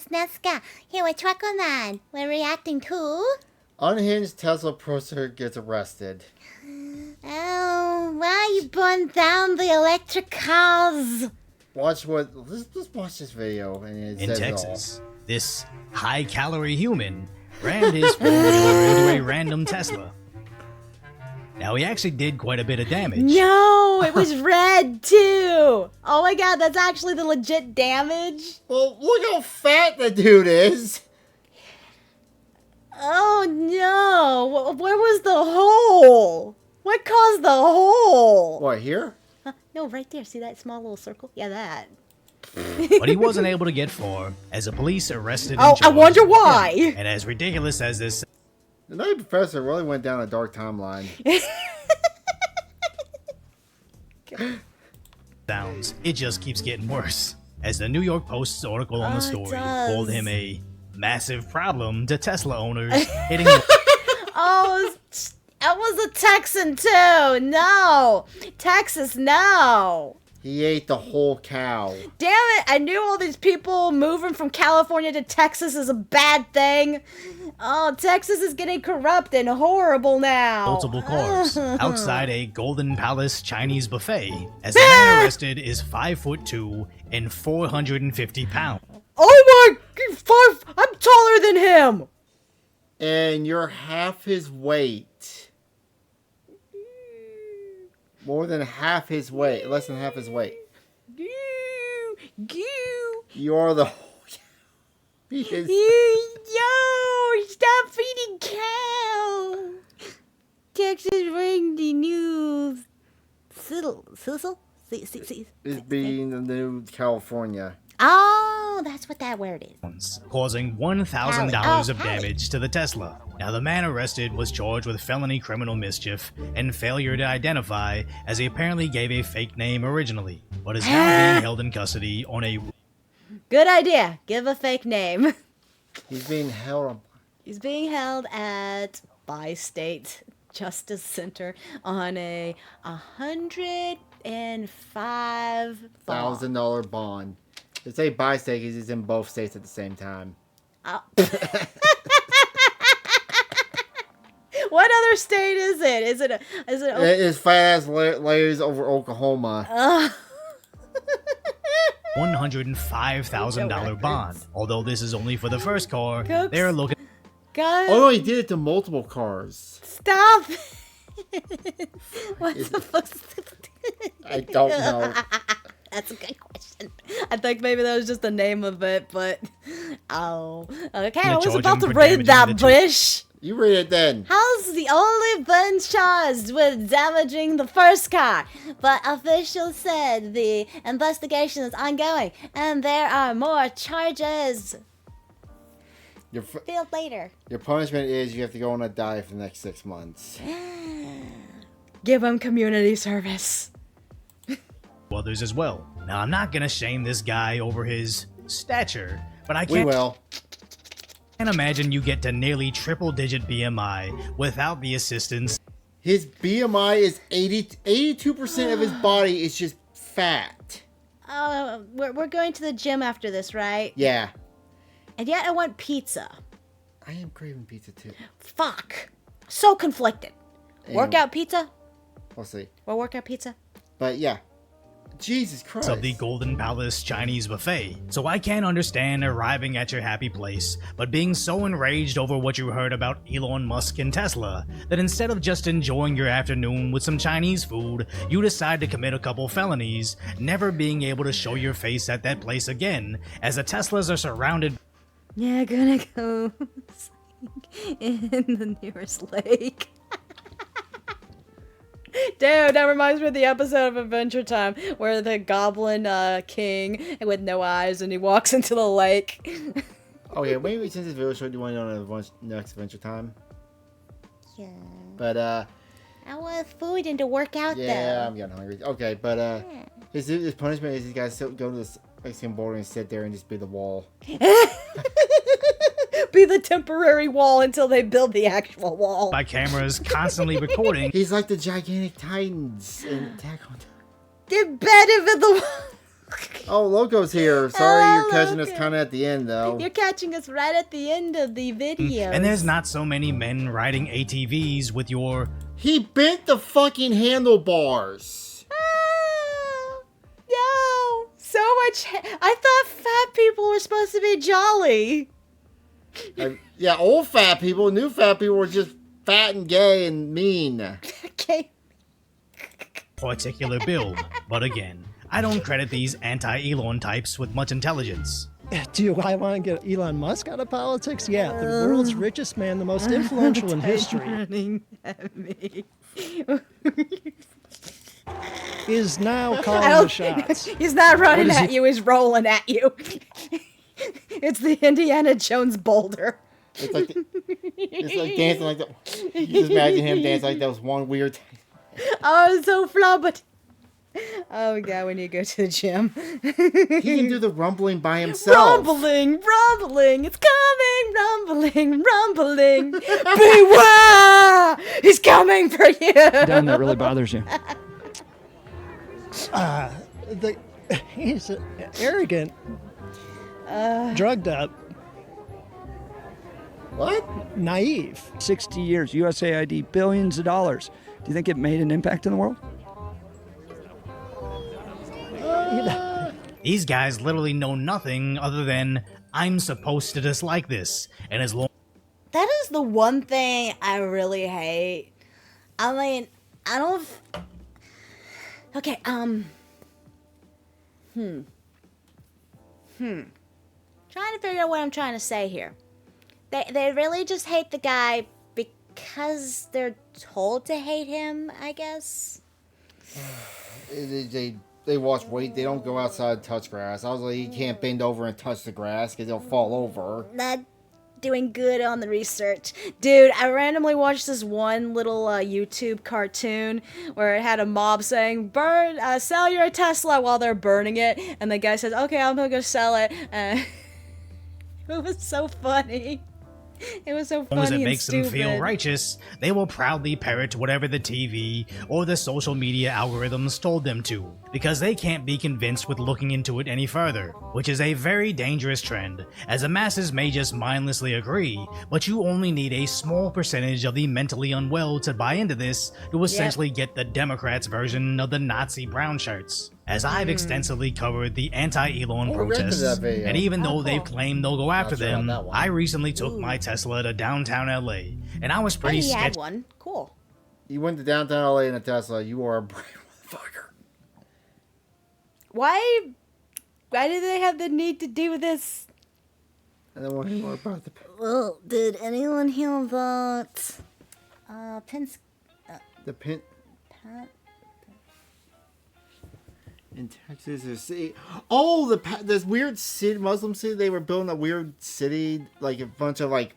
Sneska, here with Truckleman. We're reacting to... Unhinged Tesla producer gets arrested. Oh, why you burn down the electric cars? Let's watch this video and it In says Texas, it all. this high-calorie human rammed his four-wheeler into a random Tesla. Now, he actually did quite a bit of damage. No, it was red too. Oh my god, that's actually the legit damage. Well, look how fat the dude is. Oh no, where was the hole? What caused the hole? What, here? No, right there. See that small little circle? Yeah, that. But he wasn't able to get far, as the police arrested Oh, and I wonder charged why. him. And as ridiculous as this The Nutty Professor really went down a dark timeline. sounds, it just keeps getting worse. As the New York Post's article on the It story does. called him a massive problem to Tesla owners, hitting Oh, that was a Texan too. No, Texas, no. He ate the whole cow. Damn it, I knew all these people moving from California to Texas is a bad thing. Oh, Texas is getting corrupt and horrible now. multiple cars outside a Golden Palace Chinese buffet, as the man arrested is 5'2" and 450 pounds. Oh my, I'm taller than him. And you're half his weight. More than half his weight. Less than half his weight. You're the whole cow. He is... Yo, stop feeding cow. Texas bring the news. Sizzle? is being the new California. Oh, that's what that word is. Causing $1,000 of damage to the Tesla. Now, the man arrested was charged with felony criminal mischief and failure to identify, as he apparently gave a fake name originally, but is now being held in custody on a... Good idea. Give a fake name. He's being held... He's being held at Bi-State Justice Center on a $105 bond. $1,000 bond. They say bi-state because he's in both states at the same time. Oh. What other state is it? Is it His fat ass layers over Oklahoma. $105,000 bond. Although this is only for the first car, Cooks. they're looking... God, Oh no, he did it to multiple cars. stop. What's the fuck? I don't know. That's a good question. I think maybe that was just the name of it, but oh, okay. I was charge about him to for read damaging that the bush. You read it then. How's the only been charged with damaging the first car? But officials said the investigation is ongoing, and there are more charges. Feel later. Your punishment is you have to go on a diet for the next 6 months. Give him community service. others as well. Now, I'm not gonna shame this guy over his stature, but I We can't will. imagine you get to nearly triple-digit BMI without the assistance. His BMI is 82% of his body is just fat. We're going to the gym after this, right? Yeah. And yet I want pizza. I am craving pizza too. Fuck. So conflicted. And Workout pizza? We'll see. Or workout pizza? But yeah. Jesus Christ. Of the Golden Palace Chinese buffet. So I can't understand arriving at your happy place, but being so enraged over what you heard about Elon Musk and Tesla, that instead of just enjoying your afternoon with some Chinese food, you decide to commit a couple felonies, never being able to show your face at that place again, as the Teslas are surrounded. Yeah, gonna go in the nearest lake. Dude, that reminds me of the episode of Adventure Time where the goblin king with no eyes and he walks into the lake. Okay, maybe since this video showed you want to know the next Adventure Time. Yeah. But I want food and to work out yeah, though. I'm getting hungry. Okay, but his punishment is you guys go to this Mexican border and sit there and just be the wall. Be the temporary wall until they build the actual wall. By cameras constantly recording. He's like the gigantic titans in Attack on Titan. Get bedded in the Oh, Loco's here. Sorry, Hello, you're catching us Loco. kind of at the end, though. You're catching us right at the end of the video. And there's not so many men riding ATVs with your He bent the fucking handlebars. No, so much. I thought fat people were supposed to be jolly. Yeah, old fat people, new fat people were just fat and gay and mean. Okay. particular build. But again, I don't credit these anti-Elon types with much intelligence. Do I want to get Elon Musk out of politics? Yeah, the world's richest man, the most influential in history, Running at me. is now I calling the don't- shots. He's not running is at he- you, he's rolling at you. It's the Indiana Jones boulder. It's like dancing like that. You just imagine him dancing like that was one weird. Oh, it's so flubbered. Oh, God, we need to go to the gym. He can do the rumbling by himself. Rumbling, rumbling, it's coming, rumbling, rumbling. Beware! He's coming for you. Down that really bothers you. He's arrogant, drugged up, What? naive. 60 years, USAID, billions of dollars. Do you think it made an impact in the world? These guys literally know nothing other than, I'm supposed to dislike this, and as long That is the one thing I really hate. I mean, I don't. Okay, Trying to figure out what I'm trying to say here. They really just hate the guy because they're told to hate him, I guess. They watch weight. They don't go outside and touch grass. I was like, you can't bend over and touch the grass because they'll fall over. Not doing good on the research. Dude, I randomly watched this one little YouTube cartoon where it had a mob saying, "Burn, sell your Tesla," while they're burning it. And the guy says, "Okay, I'm gonna go sell it." It was so funny. It was so funny as it and makes them feel stupid. righteous, they will proudly parrot whatever the TV or the social media algorithms told them to, because they can't be convinced with looking into it any further, which is a very dangerous trend, as the masses may just mindlessly agree, but you only need a small percentage of the mentally unwell to buy into this to essentially get the Democrats' version of the Nazi brown shirts. As I've extensively covered the anti-Elon Oh, I rented protests, that video. and even though Oh, they've cool. claimed they'll go after sure about them, that one. I recently took my Tesla to downtown LA, and I was Oh, pretty he had sketched. one. Cool. You went to downtown LA in a Tesla. You are a brave motherfucker. Why do they have the need to do this? And then what about the Well, did anyone hear about Pence? the pin in Texas? Or city? Oh, this weird city, Muslim city. They were building a weird city, like a bunch of like,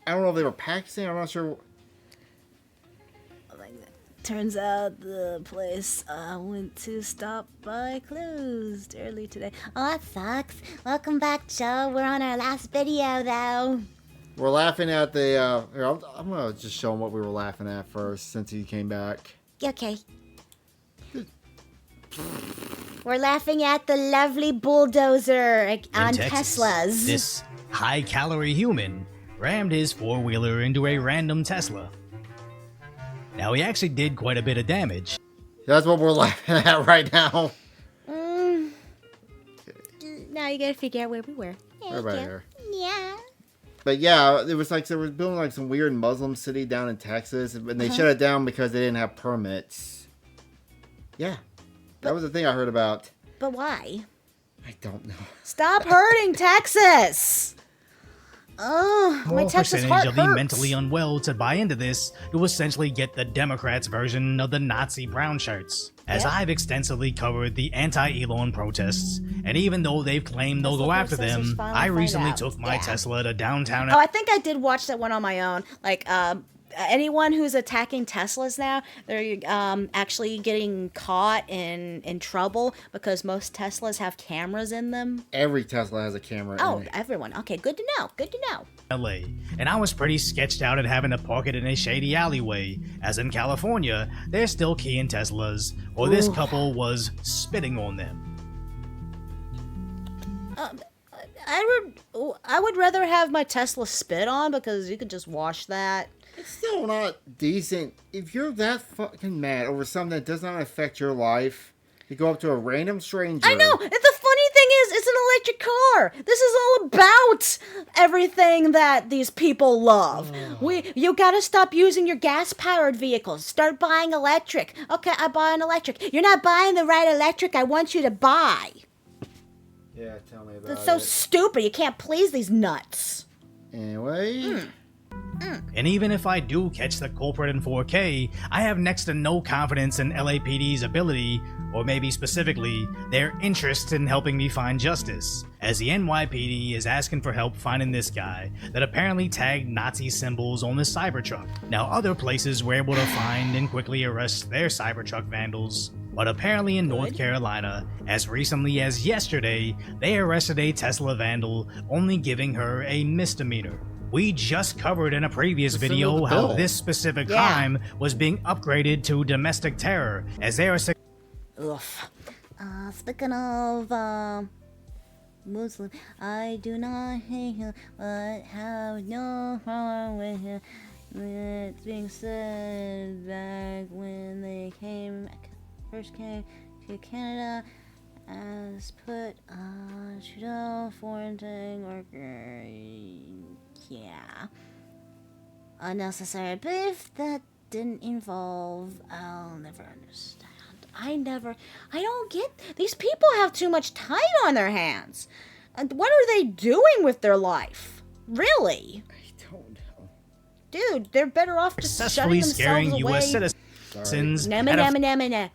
I don't know if they were Pakistan. I'm not sure. Turns out the place I went to stop by closed early today. Oh, that sucks. Welcome back, Joe. We're on our last video, though. We're laughing at the. Here, I'm gonna just show them what we were laughing at first, since he came back. Okay. We're laughing at the lovely bulldozer In on Texas, Teslas. this high-calorie human rammed his four-wheeler into a random Tesla. Now, he actually did quite a bit of damage. That's what we're laughing at right now. Now you gotta figure out where we were. We're right here. Yeah. But yeah, it was like they were building like some weird Muslim city down in Texas, and they shut it down because they didn't have permits. Yeah, that was the thing I heard about. But why? I don't know. Stop hurting Texas. Oh, my More Texas percentage heart of the hurts. mentally unwell to buy into this to essentially get the Democrats' version of the Nazi brown shirts. As I've extensively covered the anti-Elon protests, and even though they've claimed they'll go after protesters them, finally I find recently out. took my Yeah. Tesla to downtown. Oh, I think I did watch that one on my own. Like, anyone who's attacking Teslas now, they're actually getting caught in trouble because most Teslas have cameras in them. Every Tesla has a camera Oh, in it. everyone. Okay, good to know. Good to know. LA, and I was pretty sketched out at having to park it in a shady alleyway, as in California, they're still keying Teslas, or this couple was spitting on them. I would rather have my Tesla spit on because you could just wash that. It's still not decent. If you're that fucking mad over something that does not affect your life, you go up to a random stranger. I know. And the funny thing is, it's an electric car. This is all about everything that these people love. You gotta stop using your gas-powered vehicles. Start buying electric. Okay, I buy an electric. You're not buying the right electric I want you to buy. Yeah, tell me about That's so stupid. You can't please these nuts. Anyway. And even if I do catch the culprit in 4K, I have next to no confidence in LAPD's ability, or maybe specifically, their interest in helping me find justice, as the NYPD is asking for help finding this guy that apparently tagged Nazi symbols on the Cybertruck. Now other places were able to find and quickly arrest their Cybertruck vandals, but apparently in North Carolina, as recently as yesterday, they arrested a Tesla vandal, only giving her a misdemeanor. We just covered in a previous video how this specific crime was being upgraded to domestic terror, as they are... Speaking of Muslim, I do not hate him, but have no problem with him. It's being said back when they first came to Canada, as put on Trudeau foreign thing worker. Yeah. Unnecessary beef that didn't involve. I'll never understand. I don't get. These people have too much time on their hands. What are they doing with their life? Really? I don't know. Dude, they're better off just shutting successfully scaring themselves away. U.S. citizens.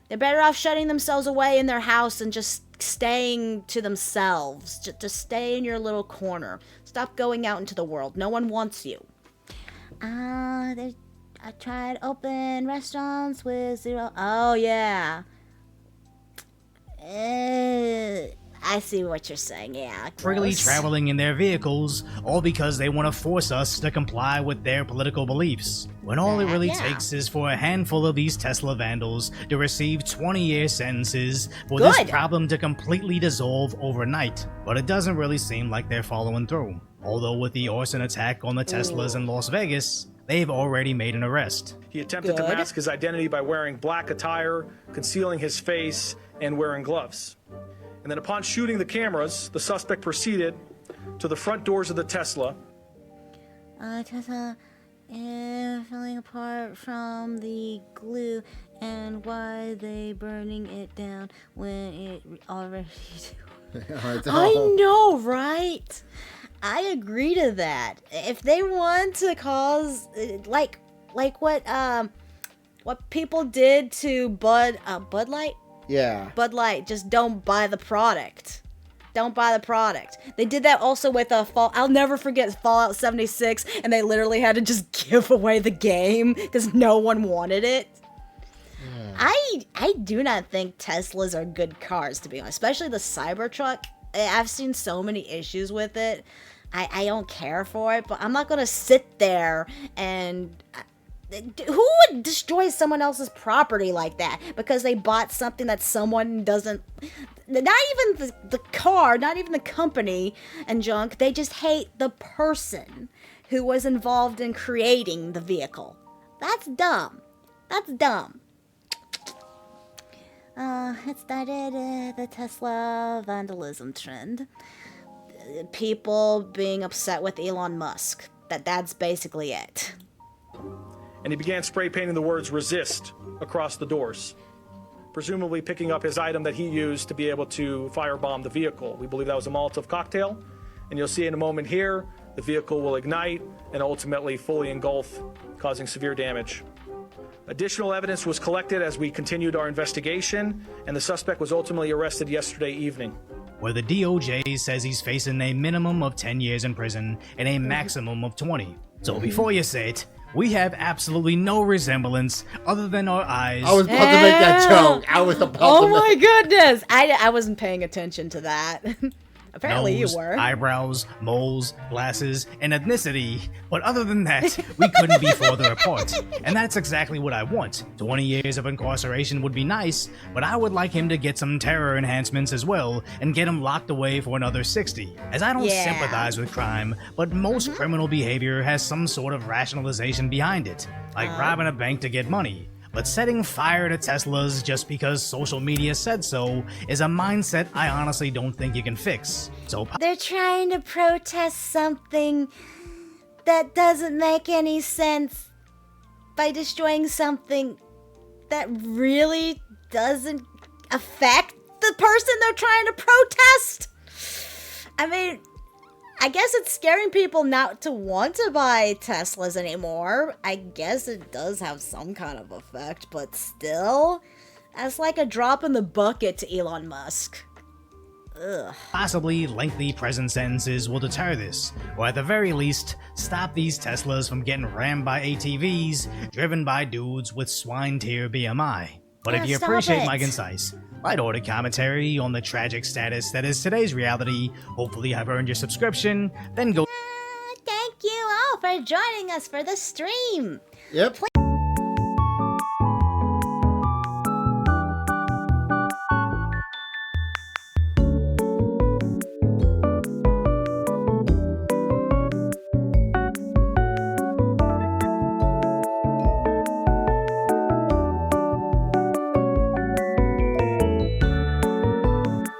They're better off shutting themselves away in their house and just staying to themselves. Just stay in your little corner. Stop going out into the world. No one wants you. I tried open restaurants with zero. Oh yeah. I see what you're saying. Yeah. Freely gross. traveling in their vehicles, all because they want to force us to comply with their political beliefs. When all it really takes is for a handful of these Tesla vandals to receive 20-year sentences for this problem to completely dissolve overnight. But it doesn't really seem like they're following through. Although with the arson attack on the Teslas in Las Vegas, they've already made an arrest. He attempted to mask his identity by wearing black attire, concealing his face, and wearing gloves. And then upon shooting the cameras, the suspect proceeded to the front doors of the Tesla. Tesla is falling apart from the glue, and why they burning it down when it already I know, right? I agree to that. If they want to cause like what people did to Bud Light. Yeah. Bud Light, just don't buy the product. Don't buy the product. They did that also with I'll never forget Fallout 76, and they literally had to just give away the game because no one wanted it. I do not think Teslas are good cars, to be honest, especially the Cybertruck. I've seen so many issues with it. I don't care for it, but I'm not gonna sit there and... Who would destroy someone else's property like that because they bought something that someone doesn't... Not even the car, not even the company and junk. They just hate the person who was involved in creating the vehicle. That's dumb. That's dumb. It started the Tesla vandalism trend. People being upset with Elon Musk. That's basically it. And he began spray painting the words "resist" across the doors, presumably picking up his item that he used to be able to firebomb the vehicle. We believe that was a Molotov cocktail, and you'll see in a moment here, the vehicle will ignite and ultimately fully engulf, causing severe damage. Additional evidence was collected as we continued our investigation, and the suspect was ultimately arrested yesterday evening. Where the DOJ says he's facing a minimum of 10 years in prison and a maximum of 20. So before you say it, we have absolutely no resemblance other than our eyes. I was about to make that joke. I was about to Oh my goodness. I wasn't paying attention to that. Apparently nose, you were. eyebrows, moles, glasses, and ethnicity. But other than that, we couldn't be further apart. And that's exactly what I want. 20 years of incarceration would be nice, but I would like him to get some terror enhancements as well and get him locked away for another 60. As I don't Yeah. sympathize with crime, but most criminal behavior has some sort of rationalization behind it, like robbing a bank to get money. But setting fire to Teslas just because social media said so is a mindset I honestly don't think you can fix. So They're trying to protest something that doesn't make any sense by destroying something that really doesn't affect the person they're trying to protest. I mean, I guess it's scaring people not to want to buy Teslas anymore. I guess it does have some kind of effect, but still, that's like a drop in the bucket to Elon Musk. Ugh. possibly lengthy prison sentences will deter this, or at the very least, stop these Teslas from getting rammed by ATVs driven by dudes with swine tier BMI. But Yeah, if you stop appreciate it. my concise, light-ordered commentary on the tragic status that is today's reality, hopefully I've earned your subscription, then go Thank you all for joining us for the stream. Yep.